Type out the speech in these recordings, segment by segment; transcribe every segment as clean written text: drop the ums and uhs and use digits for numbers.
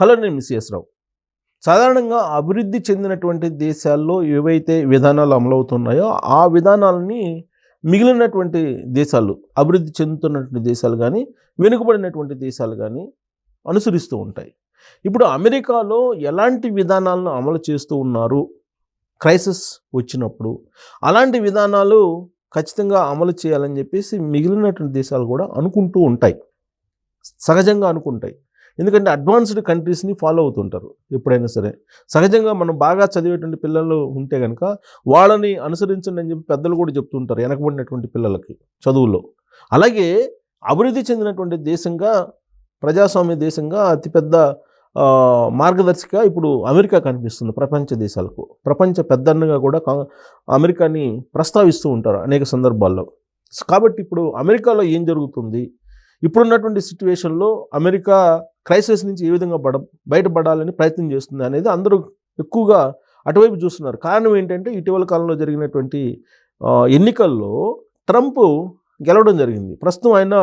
Hello, నేను miss రావు. సాధారణంగా అభివృద్ధి చెందినటువంటి దేశాల్లో ఏవైతే విధానాలు అమలవుతున్నాయో ఆ విధానాలని మిగిలినటువంటి దేశాలు, అభివృద్ధి చెందుతున్నటువంటి దేశాలు కానీ, వెనుకబడినటువంటి దేశాలు కానీ అనుసరిస్తూ ఉంటాయి. ఇప్పుడు అమెరికాలో ఎలాంటి విధానాలను అమలు చేస్తూ ఉన్నారు క్రైసిస్ వచ్చినప్పుడు? అలాంటి విధానాలు ఖచ్చితంగా అమలు చేయాలని చెప్పేసి మిగిలినటువంటి దేశాలు కూడా అనుకుంటూ ఉంటాయి, సహజంగా అనుకుంటాయి. ఎందుకంటే అడ్వాన్స్డ్ కంట్రీస్ని ఫాలో అవుతుంటారు ఎప్పుడైనా సరే. సహజంగా మనం బాగా చదివేటువంటి పిల్లలు ఉంటే కనుక వాళ్ళని అనుసరించండి అని చెప్పి పెద్దలు కూడా చెప్తుంటారు వెనకబడినటువంటి పిల్లలకి చదువులో. అలాగే అభివృద్ధి చెందినటువంటి దేశంగా, ప్రజాస్వామ్య దేశంగా అతిపెద్ద మార్గదర్శిగా ఇప్పుడు అమెరికా కనిపిస్తుంది ప్రపంచ దేశాలకు. ప్రపంచ పెద్దన్నగా కూడా అమెరికాని ప్రస్తావిస్తూ ఉంటారు అనేక సందర్భాల్లో. కాబట్టి ఇప్పుడు అమెరికాలో ఏం జరుగుతుంది, ఇప్పుడున్నటువంటి సిచ్యువేషన్లో అమెరికా క్రైసిస్ నుంచి ఏ విధంగా బయటపడాలని ప్రయత్నం చేస్తుంది అనేది అందరూ ఎక్కువగా అటువైపు చూస్తున్నారు. కారణం ఏంటంటే ఇటీవల కాలంలో జరిగినటువంటి ఎన్నికల్లో ట్రంప్ గెలవడం జరిగింది. ప్రస్తుతం ఆయన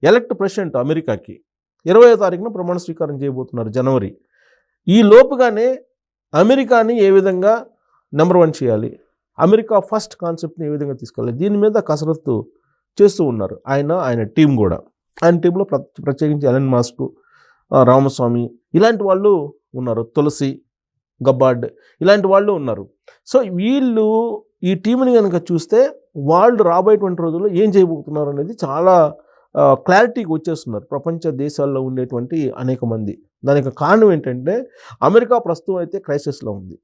ఎలక్ట్ ప్రెసిడెంట్ అమెరికాకి. 20వ తారీఖున ప్రమాణ స్వీకారం చేయబోతున్నారు, జనవరి. ఈ లోపుగానే అమెరికాని ఏ విధంగా నెంబర్ 1 చేయాలి, అమెరికా ఫస్ట్ కాన్సెప్ట్ని ఏ విధంగా తీసుకెళ్ళాలి, దీని మీద కసరత్తు చేస్తూ ఉన్నారు ఆయన టీం కూడా. ఆయన టీంలో ప్రత్యేకించి ఎలన్ మాస్క్, రామస్వామి ఇలాంటి వాళ్ళు ఉన్నారు, తులసి గబ్బార్డ్ ఇలాంటి వాళ్ళు ఉన్నారు. సో వీళ్ళు ఈ టీంని కనుక చూస్తే వాళ్ళు రాబోయేటువంటి రోజుల్లో ఏం చేయబోతున్నారు అనేది చాలా క్లారిటీకి వచ్చేస్తున్నారు ప్రపంచ దేశాల్లో ఉండేటువంటి అనేక మంది. దానికి కారణం ఏంటంటే అమెరికా ప్రస్తుతం అయితే క్రైసిస్లో ఉంది.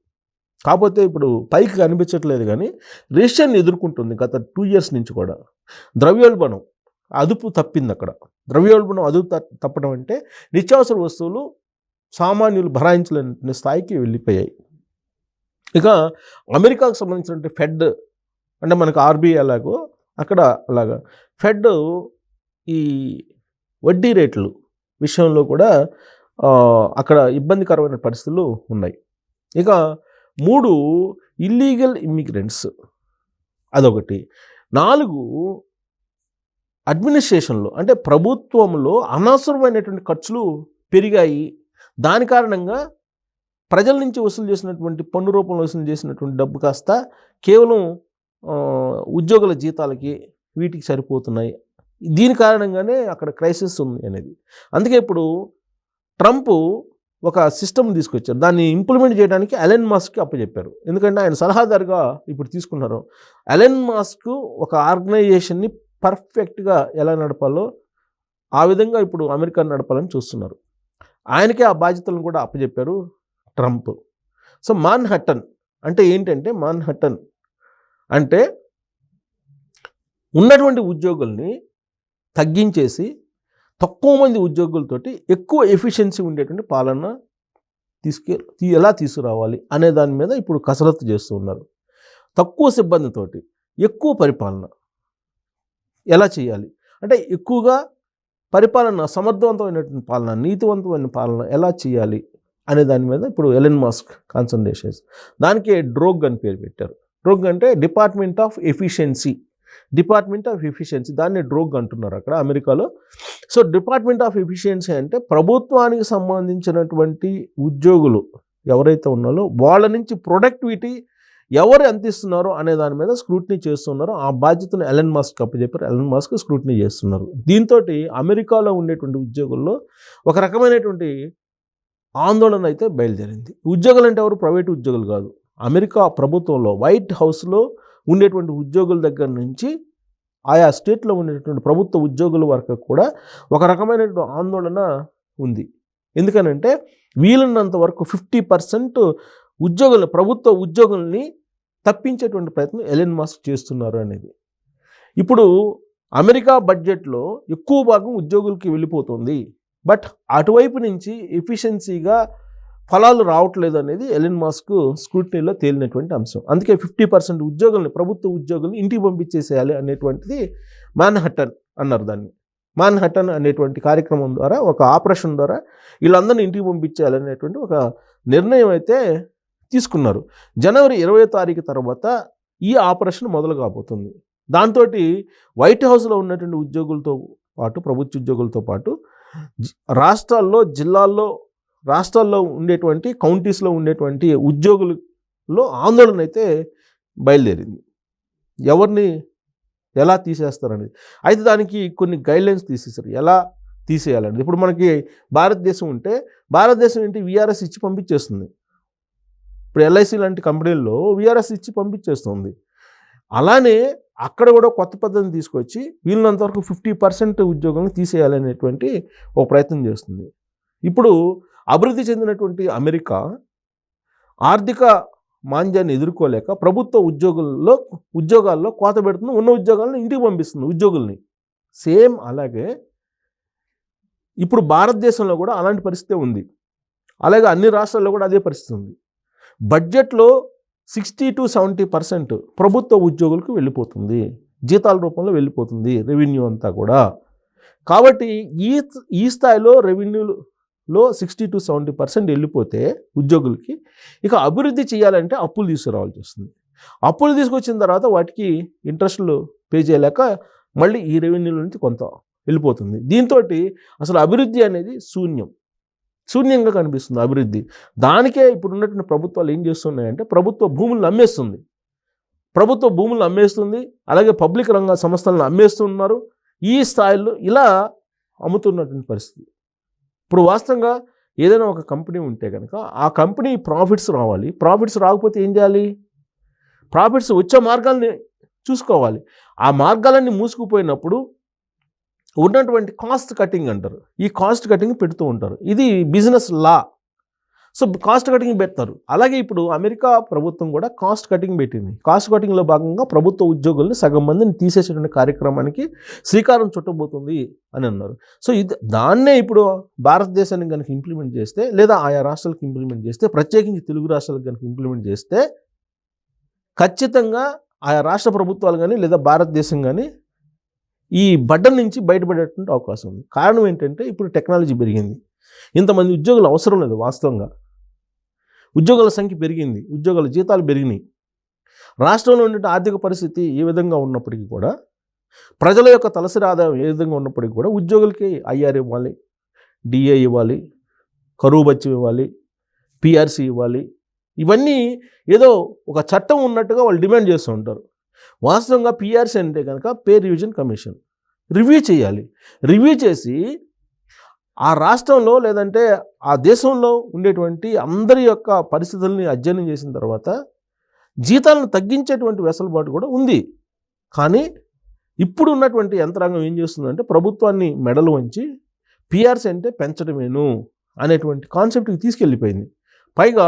కాకపోతే ఇప్పుడు పైకి కనిపించట్లేదు కానీ రష్యాని ఎదుర్కొంటుంది గత 2 years నుంచి కూడా. ద్రవ్యోల్బణం అదుపు తప్పింది అక్కడ. ద్రవ్యోల్బణం అదుపు తప్పడం అంటే నిత్యావసర వస్తువులు సామాన్యులు భరాయించలేని స్థాయికి వెళ్ళిపోయాయి. ఇక అమెరికాకు సంబంధించినటువంటి ఫెడ్ అంటే మనకు ఆర్బీఐ ఎలాగో అక్కడ అలాగా ఫెడ్ ఈ వడ్డీ రేట్లు విషయంలో కూడా అక్కడ ఇబ్బందికరమైన పరిస్థితులు ఉన్నాయి. ఇక 3 ఇల్లీగల్ ఇమ్మిగ్రెంట్స్ అదొకటి. 4 అడ్మినిస్ట్రేషన్లో అంటే ప్రభుత్వంలో అనవసరమైనటువంటి ఖర్చులు పెరిగాయి. దాని కారణంగా ప్రజల నుంచి వసూలు చేసినటువంటి పన్ను రూపంలో వసూలు చేసినటువంటి డబ్బు కాస్త కేవలం ఉద్యోగుల జీతాలకి వీటికి సరిపోతున్నాయి. దీని కారణంగానే అక్కడ క్రైసిస్ ఉంది అనేది. అందుకే ఇప్పుడు ట్రంప్ ఒక సిస్టమ్ తీసుకొచ్చారు. దాన్ని ఇంప్లిమెంట్ చేయడానికి ఎలన్ మాస్క్కి అప్పచెప్పారు. ఎందుకంటే ఆయన సలహాదారుగా ఇప్పుడు తీసుకున్నారు. ఎలన్ మాస్క్ ఒక ఆర్గనైజేషన్ని పర్ఫెక్ట్గా ఎలా నడపాలో ఆ విధంగా ఇప్పుడు అమెరికాను నడపాలని చూస్తున్నారు. ఆయనకే ఆ బాధ్యతలను కూడా అప్పచెప్పారు ట్రంప్. సో మాన్హట్టన్ అంటే ఏంటంటే, మాన్హట్టన్ అంటే ఉన్నటువంటి ఉద్యోగుల్ని తగ్గించేసి తక్కువ మంది ఉద్యోగులతోటి ఎక్కువ ఎఫిషియన్సీ ఉండేటువంటి పాలన ఎలా తీసుకురావాలి అనే దాని మీద ఇప్పుడు కసరత్తు చేస్తూ ఉన్నారు. తక్కువ సిబ్బందితోటి ఎక్కువ పరిపాలన ఎలా చేయాలి అంటే, ఎక్కువగా పరిపాలన, సమర్థవంతమైనటువంటి పాలన, నీతివంతమైన పాలన ఎలా చేయాలి అనే దాని మీద ఇప్పుడు ఎలన్ మాస్క్ కాన్సన్ట్రేషన్. దానికి డ్రోగ్ అని పేరు పెట్టారు. డ్రోగ్ అంటే డిపార్ట్మెంట్ ఆఫ్ ఎఫిషియన్సీ. దాన్ని డ్రోగ్ అంటున్నారు అక్కడ అమెరికాలో. సో డిపార్ట్మెంట్ ఆఫ్ ఎఫిషియన్సీ అంటే ప్రభుత్వానికి సంబంధించినటువంటి ఉద్యోగులు ఎవరైతే ఉన్నారో వాళ్ళ నుంచి ప్రొడక్టివిటీ ఎవరు ఎంత ఇస్తున్నారో అనే దాని మీద స్క్రూటినీ చేస్తున్నారో ఆ బాధ్యతను ఎలన్ మాస్క్ అప్పచెప్పారు. ఎలన్ మాస్క్ స్క్రూటినీ చేస్తున్నారు. దీంతో అమెరికాలో ఉండేటువంటి ఉద్యోగుల్లో ఒక రకమైనటువంటి ఆందోళన అయితే బయలుదేరింది. ఉద్యోగులు అంటే ఎవరు? ప్రైవేటు ఉద్యోగులు కాదు. అమెరికా ప్రభుత్వంలో వైట్ హౌస్లో ఉండేటువంటి ఉద్యోగుల దగ్గర నుంచి ఆయా స్టేట్లో ఉండేటువంటి ప్రభుత్వ ఉద్యోగుల వరకు కూడా ఒక రకమైనటువంటి ఆందోళన ఉంది. ఎందుకనంటే వీలున్నంత వరకు 50% ఉద్యోగులు, ప్రభుత్వ ఉద్యోగుల్ని తప్పించేటువంటి ప్రయత్నం ఎలన్ మాస్క్ చేస్తున్నారు అనేది. ఇప్పుడు అమెరికా బడ్జెట్లో ఎక్కువ భాగం ఉద్యోగులకి వెళ్ళిపోతుంది. బట్ అటువైపు నుంచి ఎఫిషియన్సీగా ఫలాలు రావట్లేదు అనేది ఎలన్ మాస్క్ స్క్రూటినీలో తేలినటువంటి అంశం. అందుకే 50% ఉద్యోగుల్ని, ప్రభుత్వ ఉద్యోగుల్ని ఇంటికి పంపించేసేయాలి అనేటువంటిది మాన్హట్టన్ అన్నారు. దాన్ని మాన్హట్టన్ అనేటువంటి కార్యక్రమం ద్వారా, ఒక ఆపరేషన్ ద్వారా వీళ్ళందరినీ ఇంటికి పంపించేయాలనేటువంటి ఒక నిర్ణయం అయితే తీసుకున్నారు. జనవరి 20వ తారీఖు తర్వాత ఈ ఆపరేషన్ మొదలు కాబోతుంది. దాంతో వైట్ హౌస్లో ఉన్నటువంటి ఉద్యోగులతో పాటు, ప్రభుత్వ ఉద్యోగులతో పాటు రాష్ట్రాల్లో, జిల్లాల్లో రాష్ట్రాల్లో ఉండేటువంటి కౌంటీస్లో ఉండేటువంటి ఉద్యోగులలో ఆందోళన అయితే బయలుదేరింది. ఎవరిని ఎలా తీసేస్తారనేది. అయితే దానికి కొన్ని గైడ్లైన్స్ తీసేశారు, ఎలా తీసేయాలనేది. ఇప్పుడు మనకి భారతదేశం ఉంటే భారతదేశం ఏంటి, విఆర్ఎస్ ఇచ్చి పంపించేస్తుంది. ఇప్పుడు ఎల్ఐసి లాంటి కంపెనీల్లో విఆర్ఎస్ ఇచ్చి పంపించేస్తుంది. అలానే అక్కడ కూడా కొత్త పద్ధతిని తీసుకొచ్చి వీళ్ళంతవరకు 50% ఉద్యోగాలను తీసేయాలనేటువంటి ఒక ప్రయత్నం చేస్తుంది. ఇప్పుడు అభివృద్ధి చెందినటువంటి అమెరికా ఆర్థిక మాంద్యాన్ని ఎదుర్కోలేక ప్రభుత్వ ఉద్యోగాల్లో కోత పెడుతుంది, ఉన్న ఉద్యోగాలను ఇంటికి పంపిస్తుంది ఉద్యోగుల్ని. సేమ్ అలాగే ఇప్పుడు భారతదేశంలో కూడా అలాంటి పరిస్థితే ఉంది. అలాగే అన్ని రాష్ట్రాల్లో కూడా అదే పరిస్థితి ఉంది. బడ్జెట్లో 60 to 70% ప్రభుత్వ ఉద్యోగులకు వెళ్ళిపోతుంది, జీతాల రూపంలో వెళ్ళిపోతుంది రెవెన్యూ అంతా కూడా. కాబట్టి ఈ స్థాయిలో రెవెన్యూలో 60 to 70% వెళ్ళిపోతే ఉద్యోగులకి ఇక అభివృద్ధి చేయాలంటే అప్పులు తీసుకురావాల్సి వస్తుంది. అప్పులు తీసుకొచ్చిన తర్వాత వాటికి ఇంట్రెస్ట్లు పే చేయలేక మళ్ళీ ఈ రెవెన్యూల నుంచి కొంత వెళ్ళిపోతుంది. దీంతో అసలు అభివృద్ధి అనేది శూన్యంగా కనిపిస్తుంది అభివృద్ధి. దానికే ఇప్పుడు ఉన్నటువంటి ప్రభుత్వాలు ఏం చేస్తున్నాయంటే ప్రభుత్వ భూములను అమ్మేస్తుంది, అలాగే పబ్లిక్ రంగ సంస్థలను అమ్మేస్తున్నారు. ఈ స్థాయిలో ఇలా అమ్ముతున్నటువంటి పరిస్థితి. ఇప్పుడు వాస్తవంగా ఏదైనా ఒక కంపెనీ ఉంటే కనుక ఆ కంపెనీ ప్రాఫిట్స్ రావాలి. ప్రాఫిట్స్ రాకపోతే ఏం చేయాలి? ప్రాఫిట్స్ వచ్చే మార్గాల్ని చూసుకోవాలి. ఆ మార్గాలన్నీ మూసుకుపోయినప్పుడు ఉన్నటువంటి కాస్ట్ కటింగ్ అంటారు, ఈ కాస్ట్ కటింగ్ పెడుతూ ఉంటారు. ఇది బిజినెస్ లా. సో కాస్ట్ కటింగ్ పెడతారు. అలాగే ఇప్పుడు అమెరికా ప్రభుత్వం కూడా కాస్ట్ కటింగ్ పెట్టింది. కాస్ట్ కటింగ్లో భాగంగా ప్రభుత్వ ఉద్యోగుల్ని సగం మందిని తీసేసేటువంటి కార్యక్రమానికి శ్రీకారం చుట్టబోతుంది అని అన్నారు. సో దాన్నే ఇప్పుడు భారతదేశానికి కనుక ఇంప్లిమెంట్ చేస్తే, లేదా ఆయా రాష్ట్రాలకు ఇంప్లిమెంట్ చేస్తే, ప్రత్యేకించి తెలుగు రాష్ట్రాలకు కనుక ఇంప్లిమెంట్ చేస్తే ఖచ్చితంగా ఆయా రాష్ట్ర ప్రభుత్వాలు కానీ లేదా భారతదేశం కానీ ఈ బడ్డన్ నుంచి బయటపడేటువంటి అవకాశం ఉంది. కారణం ఏంటంటే ఇప్పుడు టెక్నాలజీ పెరిగింది, ఇంతమంది ఉద్యోగులు అవసరం లేదు. వాస్తవంగా ఉద్యోగుల సంఖ్య పెరిగింది, ఉద్యోగుల జీతాలు పెరిగినాయి. రాష్ట్రంలో ఉండే ఆర్థిక పరిస్థితి ఏ విధంగా ఉన్నప్పటికీ కూడా, ప్రజల యొక్క తలసరి ఆదాయం ఏ విధంగా ఉన్నప్పటికీ కూడా ఉద్యోగులకి ఐఆర్ ఇవ్వాలి, డిఏ ఇవ్వాలి, కరువు బత్యం ఇవ్వాలి, పిఆర్సీ ఇవ్వాలి. ఇవన్నీ ఏదో ఒక చట్టం ఉన్నట్టుగా వాళ్ళు డిమాండ్ చేస్తూ ఉంటారు. వాస్తవంగా పిఆర్సీ అంటే కనుక పే రివిజన్ కమిషన్ రివ్యూ చేయాలి. రివ్యూ చేసి ఆ రాష్ట్రంలో లేదంటే ఆ దేశంలో ఉండేటువంటి అందరి యొక్క పరిస్థితుల్ని అధ్యయనం చేసిన తర్వాత జీతాలను తగ్గించేటువంటి వెసులుబాటు కూడా ఉంది. కానీ ఇప్పుడు ఉన్నటువంటి యంత్రాంగం ఏం చేస్తుందంటే ప్రభుత్వాన్ని మెడలు వంచి పిఆర్సీ అంటే పెంచడమేను అనేటువంటి కాన్సెప్ట్కి తీసుకెళ్ళిపోయింది. పైగా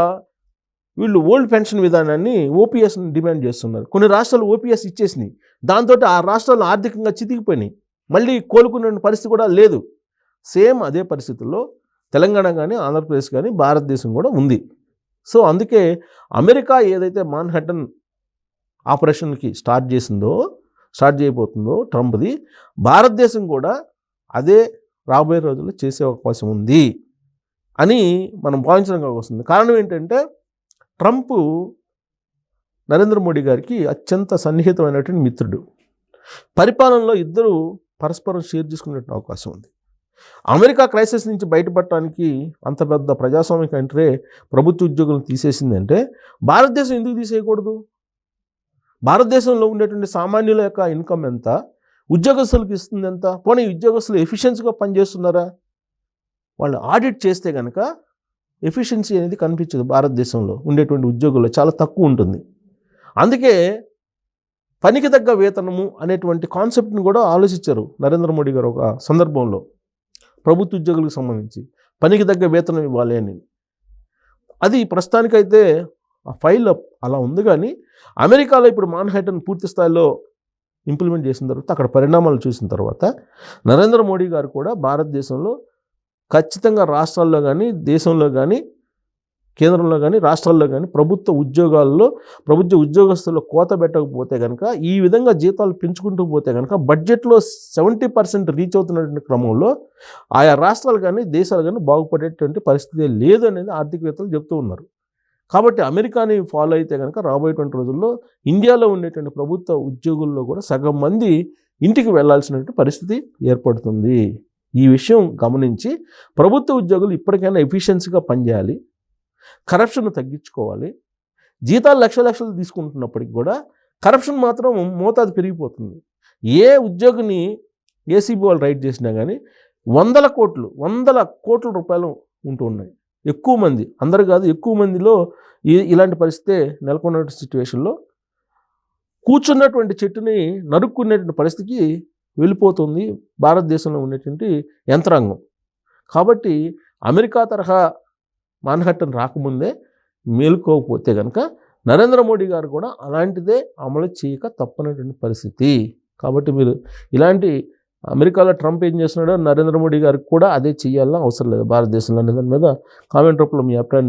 వీళ్ళు ఓల్డ్ పెన్షన్ విధానాన్ని ఓపీఎస్ని డిమాండ్ చేస్తున్నారు. కొన్ని రాష్ట్రాలు ఓపీఎస్ ఇచ్చేసినాయి, దాంతో ఆ రాష్ట్రాలు ఆర్థికంగా చితికిపోయినాయి, మళ్ళీ కోలుకునే పరిస్థితి కూడా లేదు. సేమ్ అదే పరిస్థితుల్లో తెలంగాణ కానీ ఆంధ్రప్రదేశ్ కానీ భారతదేశం కూడా ఉంది. సో అందుకే అమెరికా ఏదైతే మాన్హాటన్ ఆపరేషన్కి స్టార్ట్ చేయబోతుందో ట్రంప్ది, భారతదేశం కూడా అదే రాబోయే రోజుల్లో చేసే అవకాశం ఉంది అని మనం భావించడం వస్తుంది. కారణం ఏంటంటే ట్రంప్ నరేంద్ర మోడీ గారికి అత్యంత సన్నిహితమైనటువంటి మిత్రుడు. పరిపాలనలో ఇద్దరు పరస్పరం షేర్ చేసుకునే అవకాశం ఉంది. అమెరికా క్రైసిస్ నుంచి బయటపడటానికి అంత పెద్ద ప్రజాస్వామిక కంట్రీ ప్రభుత్వ ఉద్యోగులను తీసేసిందంటే భారతదేశం ఎందుకు తీసేయకూడదు? భారతదేశంలో ఉండేటువంటి సామాన్యుల యొక్క ఇన్కమ్ ఎంత, ఉద్యోగస్తులకు ఇస్తుంది ఎంత, పోనీ ఉద్యోగస్తులు ఎఫిషియన్సీగా పనిచేస్తున్నారా? వాళ్ళు ఆడిట్ చేస్తే కనుక ఎఫిషియన్సీ అనేది కనిపించదు. భారతదేశంలో ఉండేటువంటి ఉద్యోగుల్లో చాలా తక్కువ ఉంటుంది. అందుకే పనికి తగ్గ వేతనము అనేటువంటి కాన్సెప్ట్ని కూడా ఆలోచించారు నరేంద్ర మోడీ గారు ఒక సందర్భంలో. ప్రభుత్వ ఉద్యోగులకు సంబంధించి పనికి తగ్గ వేతనం ఇవ్వాలి అని. అది ప్రస్తుతానికైతే ఆ ఫైల్ అలా ఉంది. కానీ అమెరికాలో ఇప్పుడు మాన్హాటన్ పూర్తి స్థాయిలో ఇంప్లిమెంట్ చేసిన తర్వాత, అక్కడ పరిణామాలు చూసిన తర్వాత నరేంద్ర మోడీ గారు కూడా భారతదేశంలో ఖచ్చితంగా రాష్ట్రాల్లో కానీ దేశంలో కానీ కేంద్రంలో కానీ రాష్ట్రాల్లో కానీ ప్రభుత్వ ఉద్యోగస్తుల్లో కోత పెట్టకపోతే కనుక, ఈ విధంగా జీతాలు పెంచుకుంటూ పోతే కనుక బడ్జెట్లో 70% రీచ్ అవుతున్నటువంటి క్రమంలో ఆయా రాష్ట్రాలు కానీ దేశాలు కానీ బాగుపడేటువంటి పరిస్థితి లేదు అనేది ఆర్థికవేత్తలు చెప్తూ ఉన్నారు. కాబట్టి అమెరికాని ఫాలో అయితే కనుక రాబోయేటువంటి రోజుల్లో ఇండియాలో ఉండేటువంటి ప్రభుత్వ ఉద్యోగుల్లో కూడా సగం మంది ఇంటికి వెళ్లాల్సినటువంటి పరిస్థితి ఏర్పడుతుంది. ఈ విషయం గమనించి ప్రభుత్వ ఉద్యోగులు ఇప్పటికైనా ఎఫిషియన్సీగా పనిచేయాలి, కరప్షన్ తగ్గించుకోవాలి. జీతాలు లక్షలు తీసుకుంటున్నప్పటికి కూడా కరప్షన్ మాత్రం మోతాదు పెరిగిపోతుంది. ఏ ఉద్యోగిని ఏసీబీ వాళ్ళు రైడ్ చేసినా కానీ వందల కోట్ల రూపాయలు ఉంటూ ఉన్నాయి. ఎక్కువ మంది, అందరు కాదు, ఎక్కువ మందిలో ఇలాంటి పరిస్థితే నెలకొన్న సిచ్యువేషన్లో కూర్చున్నటువంటి చెట్టుని నరుక్కునేటువంటి పరిస్థితికి వెళ్ళిపోతుంది భారతదేశంలో ఉన్నటువంటి యంత్రాంగం. కాబట్టి అమెరికా తరహా మాన్హట్టన్ రాకముందే మేలుకోకపోతే కనుక నరేంద్ర మోడీ గారు కూడా అలాంటిదే అమలు చేయక తప్పనటువంటి పరిస్థితి. కాబట్టి మీరు ఇలాంటి అమెరికాలో ట్రంప్ ఏం చేస్తున్నాడో నరేంద్ర మోడీ గారికి కూడా అదే చేయాలని అవసరం లేదు భారతదేశంలో అనే దాని మీద కామెంట్ రూపంలో మీ అభిప్రాయం